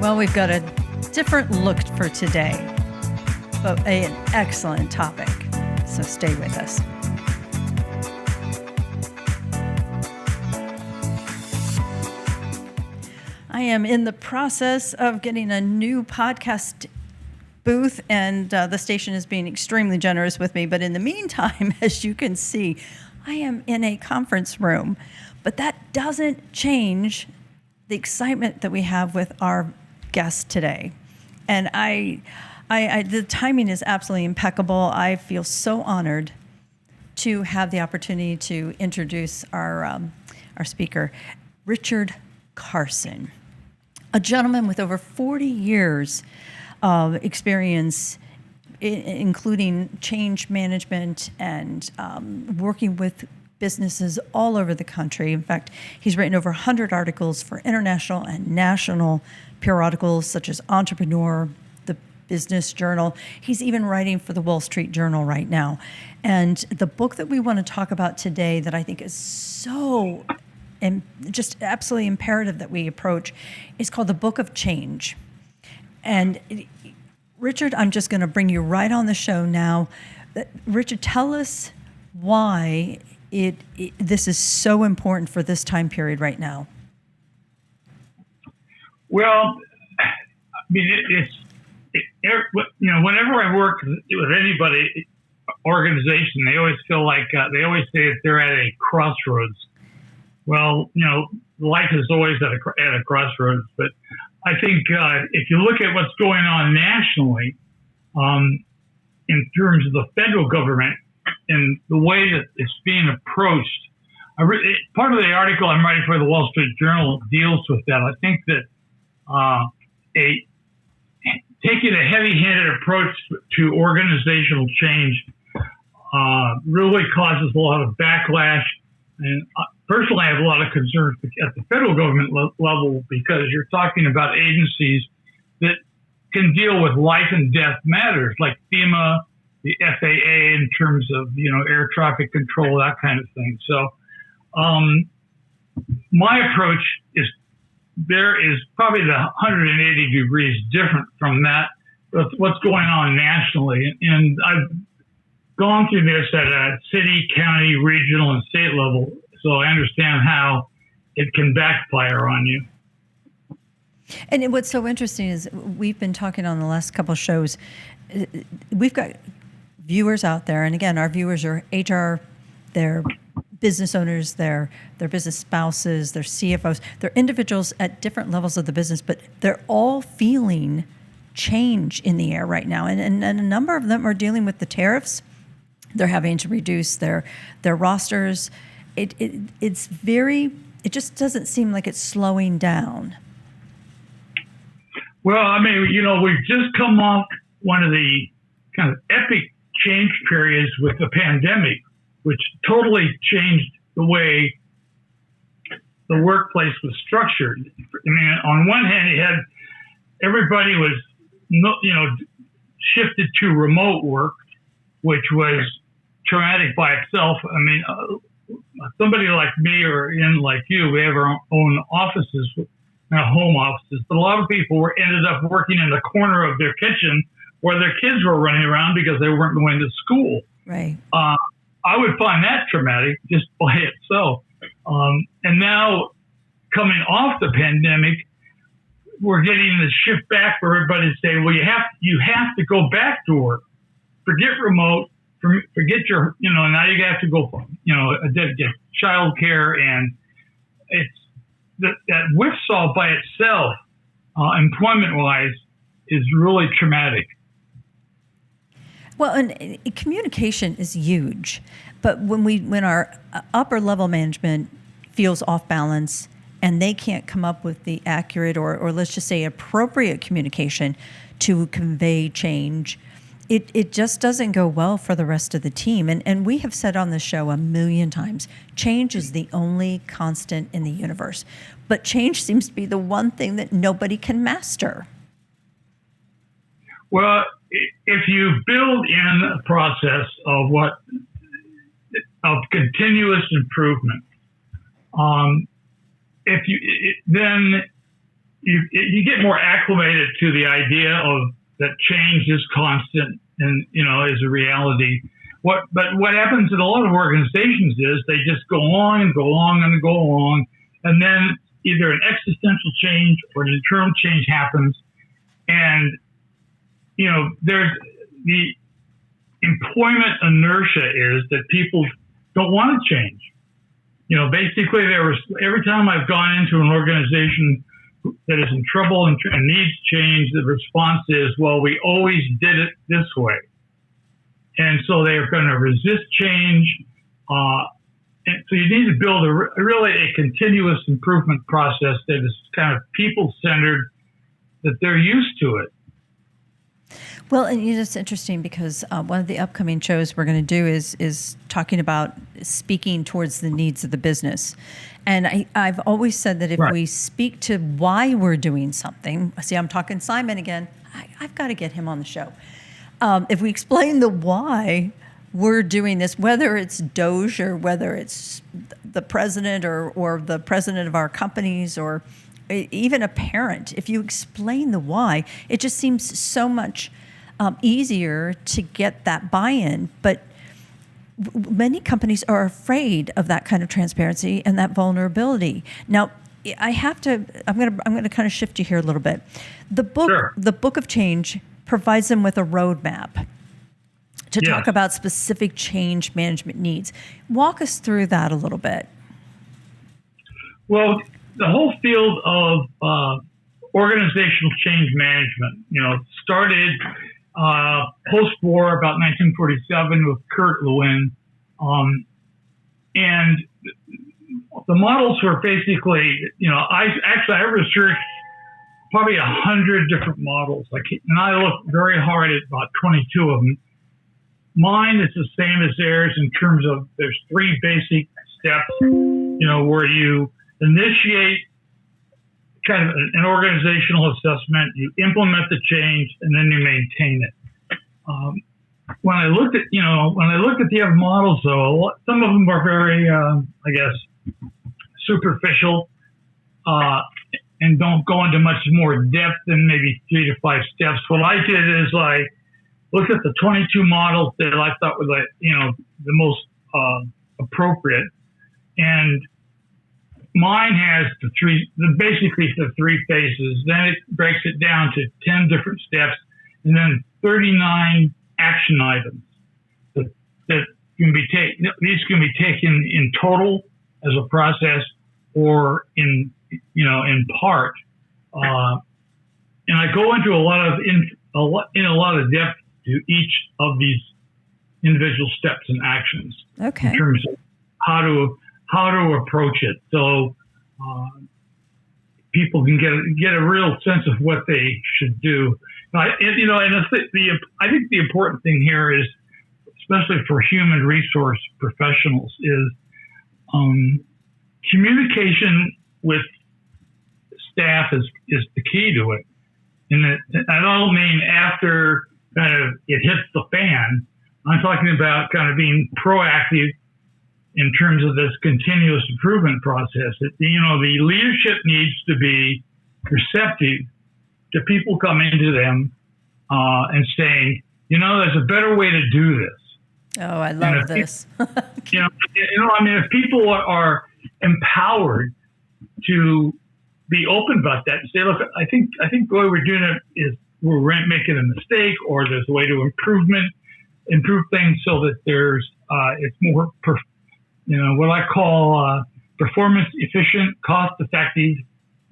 Well, we've got a different look for today, but an excellent topic. So stay with us. I am in the process of getting a new podcast booth, and the station is being extremely generous with me. But in the meantime, as you can see, I am in a conference room. But that doesn't change the excitement that we have with our guest today. And the timing is absolutely impeccable. I feel so honored to have the opportunity to introduce our speaker, Richard Carson, a gentleman with over 40 years of experience, including change management and working with businesses all over the country. In fact, he's written over 100 articles for international and national periodicals such as Entrepreneur, the Business Journal. He's even writing for the Wall Street Journal right now. And the book that we want to talk about today that I think is so and just absolutely imperative that we approach is called The Book of Change. And Richard, I'm just going to bring you right on the show now. Richard, tell us why this is so important for this time period right now. Well, I mean, whenever I work with anybody, organization, they always feel like they always say that they're at a crossroads. Well, life is always at a crossroads, but I think if you look at what's going on nationally, in terms of the federal government and the way that it's being approached, part of the article I'm writing for the Wall Street Journal deals with that. I think that taking a heavy-handed approach to organizational change really causes a lot of backlash. And personally, I have a lot of concerns at the federal government level because you're talking about agencies that can deal with life and death matters like FEMA, the FAA in terms of, air traffic control, that kind of thing. So my approach is there is probably the 180 degrees different from that, what's going on nationally. And I've gone through this at a city, county, regional, and state level, so I understand how it can backfire on you. And what's so interesting is we've been talking on the last couple of shows. We've got viewers out there, and again, our viewers are HR, they're business owners, they're business spouses, they're CFOs, they're individuals at different levels of the business, but they're all feeling change in the air right now. And a number of them are dealing with the tariffs. They're having to reduce their rosters. It just doesn't seem like it's slowing down. Well, I mean, we've just come off one of the kind of epic change periods with the pandemic, which totally changed the way the workplace was structured. I mean, on one hand, you had everybody was, shifted to remote work, which was traumatic by itself. I mean, somebody like me or like you, we have our own offices, home offices, but a lot of people ended up working in the corner of their kitchen where their kids were running around because they weren't going to school. Right. I would find that traumatic just by itself. And now coming off the pandemic, we're getting the shift back for everybody to say, well, you have to go back to work. Forget remote. Forget your, now you have to go, get childcare, and it's that whipsaw by itself, employment-wise, is really traumatic. Well, and communication is huge, but when our upper level management feels off balance and they can't come up with the accurate or let's just say appropriate communication to convey change, it just doesn't go well for the rest of the team. And we have said on the show 1,000,000 times, change is the only constant in the universe. But change seems to be the one thing that nobody can master. Well, if you build in a process of continuous improvement, then you get more acclimated to the idea of that change is constant and, is a reality. But what happens in a lot of organizations is they just go along and go along and go along, and then either an existential change or an internal change happens, and there's the employment inertia is that people don't want to change. Basically, every time I've gone into an organization that is in trouble and needs change, the response is, well, we always did it this way. And so they're going to resist change. And so you need to build really a continuous improvement process that is kind of people-centered, that they're used to it. Well, and it's interesting because one of the upcoming shows we're going to do is talking about speaking towards the needs of the business. And I've always said that if we speak to why we're doing something, see, I'm talking Simon again, I've got to get him on the show. If we explain the why we're doing this, whether it's Doge or whether it's the president or the president of our companies or even a parent, if you explain the why, it just seems so much easier to get that buy-in. But many companies are afraid of that kind of transparency and that vulnerability. Now, I'm going to kind of shift you here a little bit. The Book of Change provides them with a roadmap to talk about specific change management needs. Walk us through that a little bit. Well, the whole field of organizational change management, started post-war, about 1947, with Kurt Lewin, and the models were basically, I researched probably 100 different models, and I looked very hard at about 22 of them. Mine is the same as theirs in terms of there's 3 basic steps, where you initiate kind of an organizational assessment, you implement the change, and then you maintain it. When I looked at the other models, though, some of them are very, superficial, and don't go into much more depth than maybe 3 to 5 steps. What I did is I looked at the 22 models that I thought were the most appropriate, and mine has basically the 3 phases. Then it breaks it down to 10 different steps, and then 39 action items that can be taken. These can be taken in total as a process or in part. And I go into a lot of depth to each of these individual steps and actions. Okay. In terms of how to approach it, so people can get a real sense of what they should do. I think the important thing here is, especially for human resource professionals, is communication with staff is the key to it. And I don't mean after kind of it hits the fan. I'm talking about kind of being proactive in terms of this continuous improvement process. The leadership needs to be receptive to people coming to them and saying, there's a better way to do this. Oh, I love this. If people are empowered to be open about that and say, look, I think the way we're doing it is we're making a mistake, or there's a way to improve things so that there's it's more what I call performance efficient, cost effective,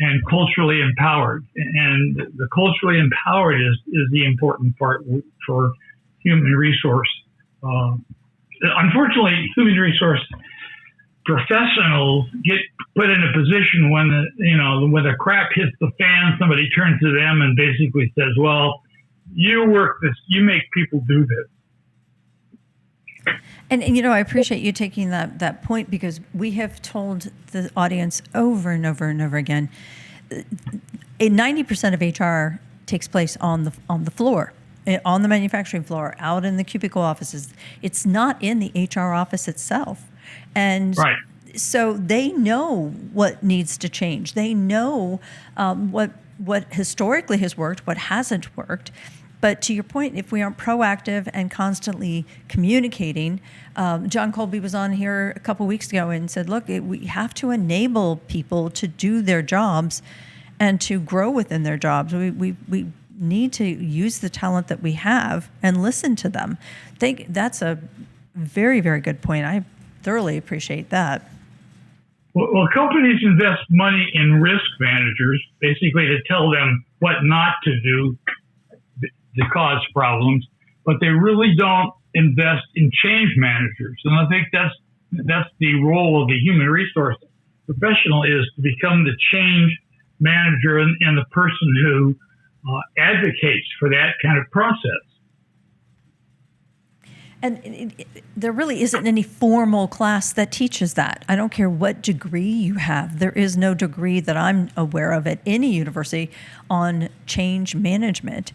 and culturally empowered. And the culturally empowered is the important part for human resource. Unfortunately, human resource professionals get put in a position when the crap hits the fan, somebody turns to them and basically says, well, you work this, you make people do this. And I appreciate you taking that point, because we have told the audience over and over and over again, 90% of HR takes place on the floor, on the manufacturing floor, out in the cubicle offices. It's not in the HR office itself. And right. So they know what needs to change. They know what historically has worked, what hasn't worked. But to your point, if we aren't proactive and constantly communicating, John Colby was on here a couple weeks ago and said, look, we have to enable people to do their jobs and to grow within their jobs. We need to use the talent that we have and listen to them. I think that's a very, very good point. I thoroughly appreciate that. Well, companies invest money in risk managers, basically to tell them what not to do to cause problems, but they really don't invest in change managers. And I think that's the role of the human resource professional, is to become the change manager and the person who advocates for that kind of process. And there really isn't any formal class that teaches that. I don't care what degree you have. There is no degree that I'm aware of at any university on change management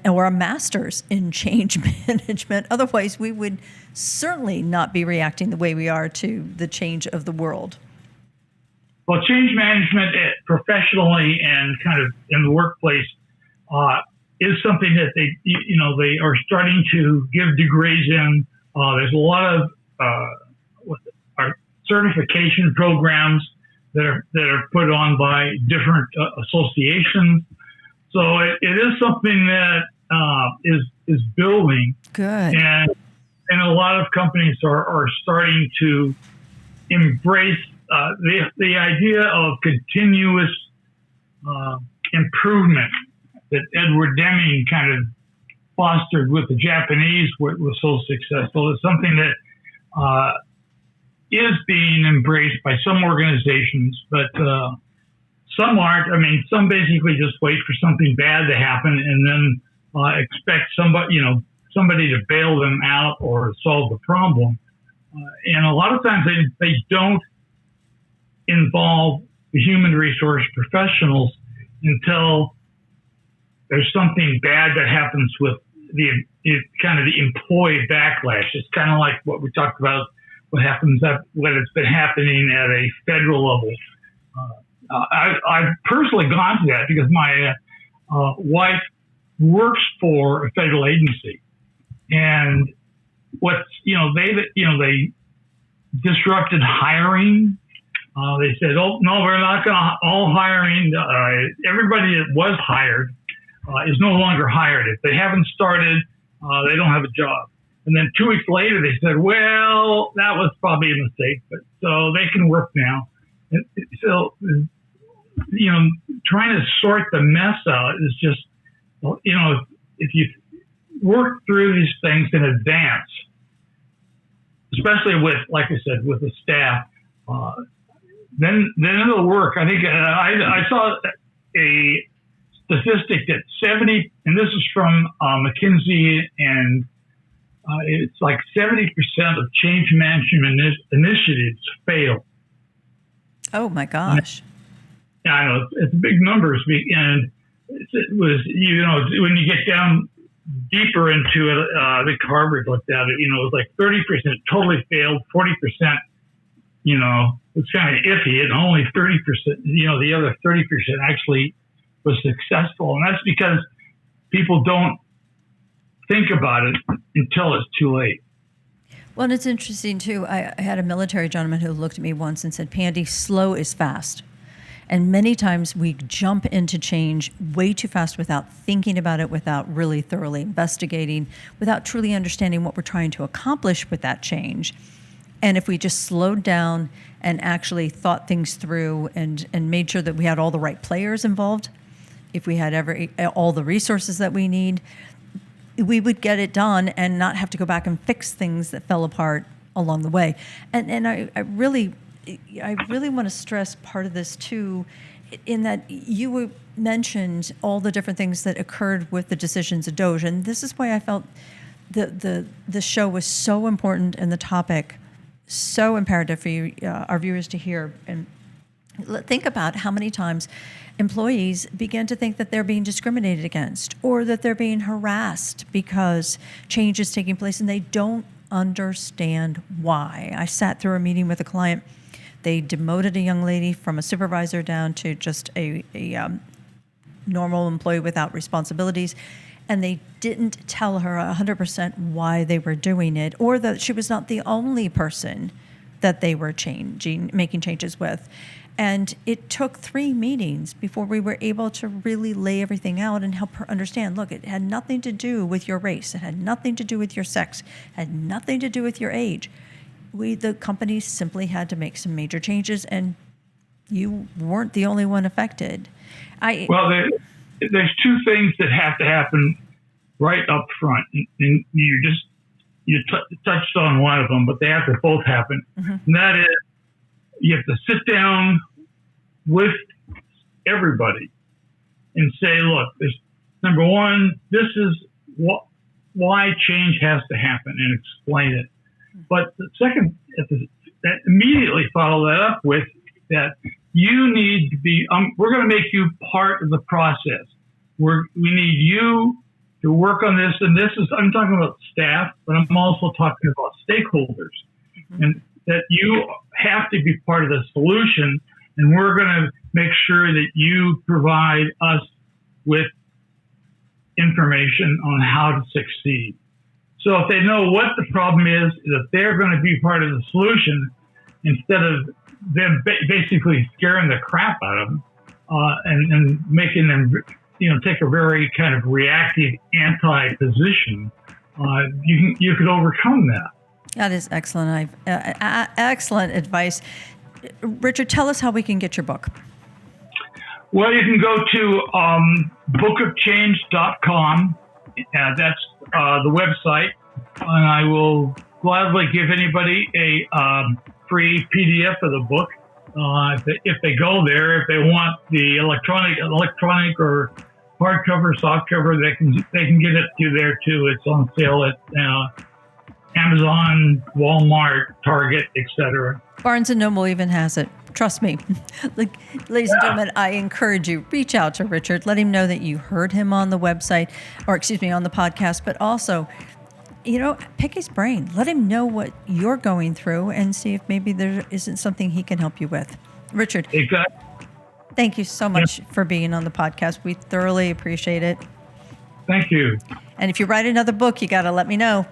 or a master's in change management. Otherwise, we would certainly not be reacting the way we are to the change of the world. Well, change management professionally and kind of in the workplace is something that they are starting to give degrees in. There's a lot of certification programs that are put on by different associations. So it is something that is building. Good. And a lot of companies are starting to embrace the idea of continuous improvement that Edward Deming kind of fostered with the Japanese, was so successful. It's something that is being embraced by some organizations, but some aren't. I mean, some basically just wait for something bad to happen and then expect somebody to bail them out or solve the problem. And a lot of times they don't involve the human resource professionals until there's something bad that happens with the employee backlash. It's kind of like what we talked about, what has been happening at a federal level. I've personally gone to that because my wife works for a federal agency, and they disrupted hiring. They said, "Oh no, we're not going to all hiring." Everybody that was hired is no longer hired. If they haven't started, they don't have a job. And then 2 weeks later, they said, "Well, that was probably a mistake, but so they can work now." And so, trying to sort the mess out is just, if you work through these things in advance, especially with, like I said, with the staff, then it'll work. I think I saw a statistic that 70, and this is from McKinsey, and it's like 70% of change management initiatives fail. Oh my gosh! Yeah, I know it's big numbers, and it was when you get down deeper into it, I think Harvard looked at it. It was like 30% totally failed, 40%, it's kind of iffy, and only 30%, the other 30% actually was successful. And that's because people don't think about it until it's too late. Well, and it's interesting too. I had a military gentleman who looked at me once and said, "Pandy, slow is fast." And many times we jump into change way too fast without thinking about it, without really thoroughly investigating, without truly understanding what we're trying to accomplish with that change. And if we just slowed down and actually thought things through and made sure that we had all the right players involved, if we had all the resources that we need, we would get it done and not have to go back and fix things that fell apart along the way. And I really want to stress part of this too, in that you mentioned all the different things that occurred with the decisions of DOJ, and this is why I felt the show was so important and the topic so imperative for you, our viewers to hear. And think about how many times employees begin to think that they're being discriminated against or that they're being harassed because change is taking place and they don't understand why. I sat through a meeting with a client They demoted a young lady from a supervisor down to just a normal employee without responsibilities. And they didn't tell her 100% why they were doing it, or that she was not the only person that they were making changes with. And it took 3 meetings before we were able to really lay everything out and help her understand, look, it had nothing to do with your race. It had nothing to do with your sex. It had nothing to do with your age. The company simply had to make some major changes, and you weren't the only one affected. Well, there's 2 things that have to happen right up front, and you touched on one of them, but they have to both happen. Mm-hmm. And that is, you have to sit down with everybody and say, look, number one, this is why change has to happen, and explain it. But the second, that immediately follow that up with that you need to be, we're going to make you part of the process. We need you to work on this. And I'm talking about staff, but I'm also talking about stakeholders. Mm-hmm. And that you have to be part of the solution. And we're going to make sure that you provide us with information on how to succeed. So if they know what the problem is, that they're going to be part of the solution instead of them basically scaring the crap out of them and making them, take a very kind of reactive anti-position. You could overcome that. That is excellent. Excellent advice. Richard, tell us how we can get your book. Well, you can go to bookofchange.com. That's the website, and I will gladly give anybody a free PDF of the book if they go there. If they want the electronic or hardcover, softcover, they can get it through there too. It's on sale at Amazon, Walmart, Target, etc. Barnes and Noble even has it. Trust me. Ladies and gentlemen, I encourage you, reach out to Richard. Let him know that you heard him on the website, on the podcast, but also, pick his brain. Let him know what you're going through and see if maybe there isn't something he can help you with. Richard, exactly. Thank you so much for being on the podcast. We thoroughly appreciate it. Thank you. And if you write another book, you got to let me know.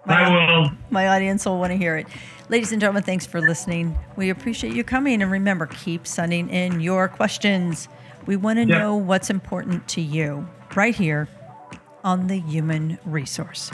I will. My audience will want to hear it. Ladies and gentlemen, thanks for listening. We appreciate you coming. And remember, keep sending in your questions. We want to know what's important to you right here on The Human Resource.